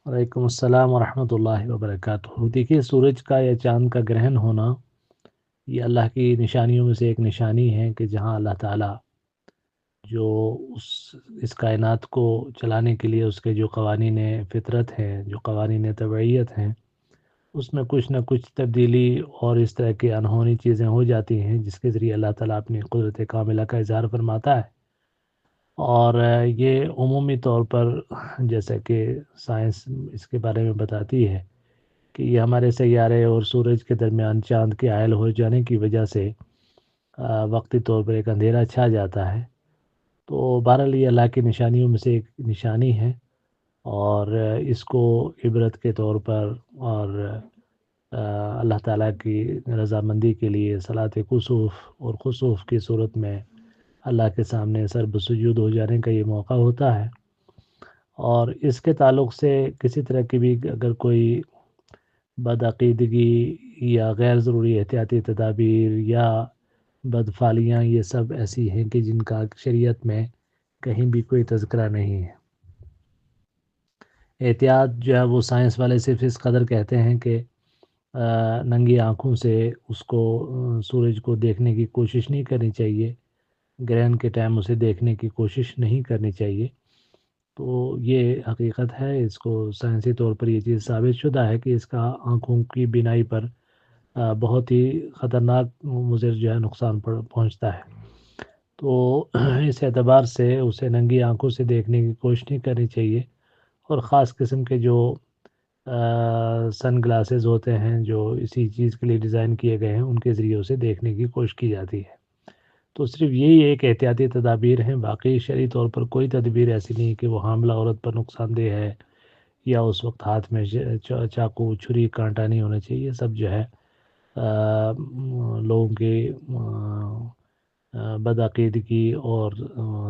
وعلیکم السلام ورحمۃ اللہ وبرکاتہ۔ دیکھیے، سورج کا یا چاند کا گرہن ہونا یہ اللہ کی نشانیوں میں سے ایک نشانی ہے کہ جہاں اللہ تعالیٰ جو اس کائنات کو چلانے کے لیے اس کے جو قوانین فطرت ہیں، جو قوانین طبعیت ہیں، اس میں کچھ نہ کچھ تبدیلی اور اس طرح کی انہونی چیزیں ہو جاتی ہیں جس کے ذریعے اللہ تعالیٰ اپنی قدرت کاملہ کا اظہار فرماتا ہے۔ اور یہ عمومی طور پر جیسا کہ سائنس اس کے بارے میں بتاتی ہے کہ یہ ہمارے سیارے اور سورج کے درمیان چاند کے حائل ہو جانے کی وجہ سے وقتی طور پر ایک اندھیرا چھا جاتا ہے۔ تو بہرحال یہ اللہ کی نشانیوں میں سے ایک نشانی ہے، اور اس کو عبرت کے طور پر اور اللہ تعالیٰ کی رضامندی کے لیے صلاۃ کسوف اور خسوف کی صورت میں اللہ کے سامنے سر بسجود ہو جانے کا یہ موقع ہوتا ہے۔ اور اس کے تعلق سے کسی طرح کی بھی اگر کوئی بدعقیدگی یا غیر ضروری احتیاطی تدابیر یا بدفعلیاں، یہ سب ایسی ہیں کہ جن کا شریعت میں کہیں بھی کوئی تذکرہ نہیں ہے۔ احتیاط جو ہے وہ سائنس والے صرف اس قدر کہتے ہیں کہ ننگی آنکھوں سے اس کو سورج کو دیکھنے کی کوشش نہیں کرنی چاہیے، گرہن کے ٹائم اسے دیکھنے کی کوشش نہیں کرنی چاہیے۔ تو یہ حقیقت ہے، اس کو سائنسی طور پر یہ چیز ثابت شدہ ہے کہ اس کا آنکھوں کی بینائی پر بہت ہی خطرناک مضر جو ہے نقصان پہنچتا ہے۔ تو اس اعتبار سے اسے ننگی آنکھوں سے دیکھنے کی کوشش نہیں کرنی چاہیے، اور خاص قسم کے جو سن گلاسز ہوتے ہیں جو اسی چیز کے لیے ڈیزائن کیے گئے ہیں ان کے ذریعے اسے دیکھنے کی کوشش کی جاتی ہے۔ تو صرف یہی ایک احتیاطی تدابیر ہیں، باقی شرعی طور پر کوئی تدبیر ایسی نہیں کہ وہ حاملہ عورت پر نقصان دہ ہے، یا اس وقت ہاتھ میں چاقو چھری کانٹا نہیں ہونا چاہیے۔ سب جو ہے لوگوں کے بدعقیدگی اور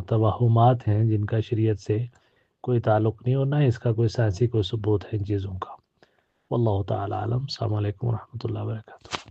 توہمات ہیں جن کا شریعت سے کوئی تعلق نہیں، اور نہ اس کا کوئی سائنسی کوئی ثبوت ہے ان چیزوں کا۔ واللہ تعالی عالم۔ السلام علیکم ورحمۃ اللہ وبرکاتہ۔